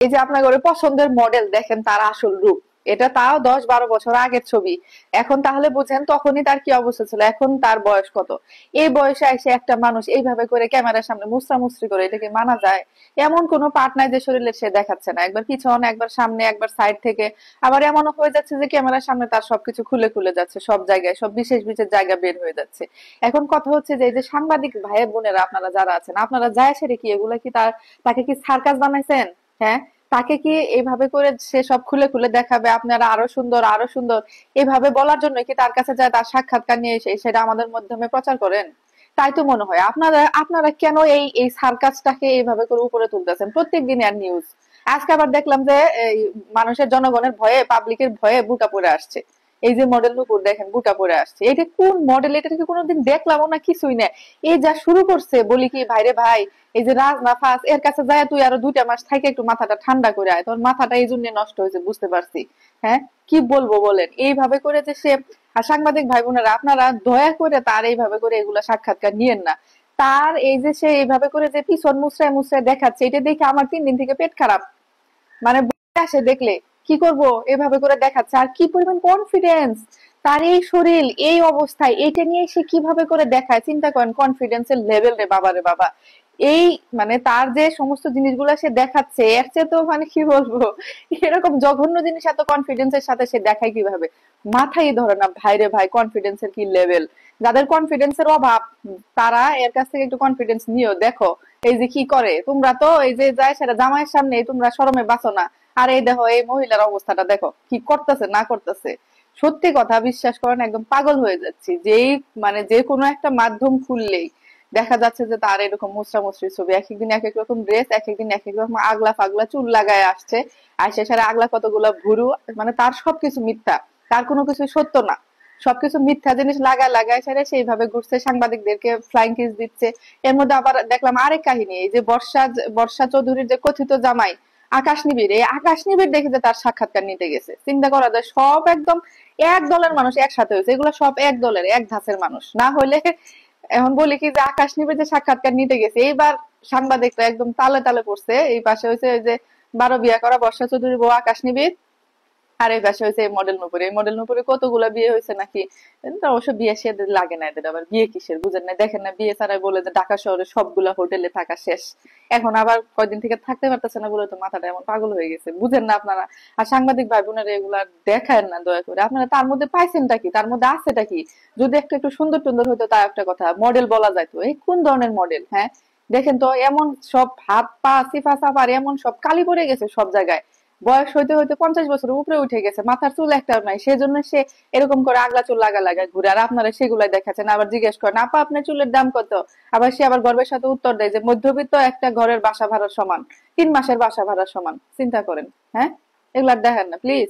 এই যে আপনার ঘরে পছন্দের মডেল দেখেন তার আসল রূপ, এটা তাও 10-12 বছর আগের ছবি। এখন তাহলে বুঝেন তখনই তার কি অবস্থা ছিল, এখন তার বয়স কত। এই বয়সে এসে একটা মানুষ এইভাবে করে ক্যামেরার সামনে মুচড়ামুচড়ি করে, এটা কি মানা যায়? এমন কোনো পার্ট নাই যে শরীরের সে দেখাচ্ছে না, একবার পিছন, একবার সামনে, একবার সাইড থেকে। আবার এমনও হয়ে যাচ্ছে যে ক্যামেরার সামনে তার সবকিছু খুলে খুলে যাচ্ছে, সব জায়গায় সব বিশেষ বিশেষ জায়গা বের হয়ে যাচ্ছে। এখন কথা হচ্ছে যে এই যে সাংবাদিক ভাই বোনেরা আপনারা যারা আছেন, আপনারা যায় সেরে কি এগুলা কি তাকে কি সার্কাস বানাইছেন? হ্যাঁ, তাকে কি এইভাবে করে সে সব খুলে খুলে দেখাবে আপনারা আরো সুন্দর আরো সুন্দর, এইভাবে বলার জন্য কি তার কাছে যায় তার সাক্ষাৎকার নিয়ে এসে সেটা আমাদের মাধ্যমে প্রচার করেন? তাই তো মনে হয় আপনারা আপনারা কেন এই এই সার্কাসটাকে এইভাবে করে উপরে তুলতেছেন প্রত্যেকদিন আর নিউজ। আজকে আবার দেখলাম যে এই মানুষের জনগণের ভয়ে, পাবলিকের ভয়ে বুকা পরে আসছে। এই যে মডেল নুপুর দেখেন বুকা পরে আসছে, এটা কোন মডেল? এটা কি কোনোদিন দেখলামও না, কিছুই না। এই যা শুরু করছে, বলি কি ভাইরে ভাই, এই যে রাজনা ফাস এর কাছে যায় তুই আরো 2টা মাস থেকে একটু মাথাটা ঠান্ডা করে আয়, তোর মাথাটা এই জন্য নষ্ট হয়েছে বুঝতে পারছি। হ্যাঁ, কি বলবো বলেন? এইভাবে করে যে সে, আর সাংবাদিক ভাই বোনেরা আপনারা দয়া করে তার এইভাবে করে এগুলা সাক্ষাৎকার নিয়েন না। তার এই যে সে এইভাবে করে যে পিছন মুচড়ায় মুচড়ায় দেখাচ্ছে, এটা দেখে আমার 3 দিন থেকে পেট খারাপ। মানে বসে আসে দেখলে কি করব, এভাবে করে দেখাচ্ছে আর কি পরিমাণ কনফিডেন্স। তার এই শরীর এই অবস্থায় এটা নিয়ে সে কিভাবে করে দেখায়, চিন্তা করেন কনফিডেন্সের লেভেল রে বাবা রে বাবা। এই মানে তার যে সমস্ত জিনিসগুলো সে দেখাচ্ছে এর চেয়ে তো মানে কি বলবো, এরকম জঘন্য জিনিস এত কনফিডেন্সের সাথে সে দেখায় কিভাবে? মাথায় ধরে না ভাই রে ভাই, কনফিডেন্সের কি লেভেল। যাদের কনফিডেন্সের অভাব তারা এর কাছ থেকে একটু কনফিডেন্স নিও, দেখো এই যে কি করে। তোমরা তো এই যে যায় সেটা জামাইয়ের সামনে তোমরা শরমে বাঁচো না, আর এই দেখো এই মহিলার অবস্থাটা দেখো কি করতেছে না করতেছে। সত্যি কথা বিশ্বাস করেন একদম পাগল হয়ে যাচ্ছি, যেই মানে যে কোনো একটা মাধ্যম খুললেই দেখা যাচ্ছে যে তার এরকম মুচড়া মুচড়ি ছবি, এক একদিন এক এক রকম ড্রেস, এক একদিন এক এক রকম আগলা ফাগলা চুল লাগায় আসছে। আর সে সারা আগলা কতগুলো ভুরু, মানে তার সবকিছু মিথ্যা, তার কোনো কিছু সত্য না। সবকিছু মিথ্যা জিনিস লাগায় লাগায় সেরে সেইভাবে ঘুরছে, সাংবাদিকদেরকে ফ্লাইং কিস দিচ্ছে। এর মধ্যে আবার দেখলাম আরেক কাহিনী, এই যে বর্ষা চৌধুরীর যে কথিত জামাই আকাশ নিবিড়, এই আকাশ নিবিড় দেখে যে তার সাক্ষাৎকার নিতে গেছে, চিন্তা করা যায়। সব একদম এক দলের মানুষ একসাথে হয়েছে, এগুলো সব এক দলের এক ধাঁচের মানুষ না হলে। এখন বলি কি যে আকাশ নিবিড় যে সাক্ষাৎকার নিতে গেছে, এইবার সাংবাদিকরা একদম তালে তালে পড়ছে। এই পাশে হয়েছে ওই যে 12 বিয়া করা বর্ষা চৌধুরীর বউ আকাশ নিবিড়, আর এই পাশে হয়েছে এই মডেল নুপুর। এই মডেল নুপুরে কতগুলা বিয়ে হয়েছে নাকি, এটা অবশ্য বিয়ে সে লাগে না এদের, আবার বিয়ে কিসের বুঝেন না, দেখেন না বিয়ে ছাড়াই বলে যে ঢাকা শহরে সবগুলা হোটেলে থাকা শেষ। এখন আবার কয়দিন থেকে থাকতে পারতেছে না বলে তো মাথাটা এমন পাগল হয়ে গেছে, বুঝেন না আপনারা? আর সাংবাদিক ভাই বোনেরা এগুলা দেখায় না দয়া করে আপনারা, তার মধ্যে পাইছেনটা কি, তার মধ্যে আছেটা কি? যদি একটু একটু সুন্দর টুন্দর হতো তা একটা কথা, মডেল বলা যাইতো। এই কোন ধরনের মডেল? হ্যাঁ, দেখেন তো এমন সব হাত পা সিফা সাফার এমন সব কালি পড়ে গেছে সব জায়গায়। বয়স হইতে হইতে 50 বছরের উপরে উঠে গেছে, মাথার চুল একটাও নাই, সেজন্য সে এরকম করে আগলা চুল লাগায় ঘুরে। আর আপনারা সেগুলাই দেখাচ্ছেন, আবার জিজ্ঞেস করেন আপা আপনার চুলের দাম কত? আবার সে আবার গর্বের সাথে উত্তর দেয় যে মধ্যবিত্ত একটা ঘরের বাসা ভাড়ার সমান, 3 মাসের বাসা ভাড়ার সমান। চিন্তা করেন। হ্যাঁ, এগুলা দেখেন না প্লিজ।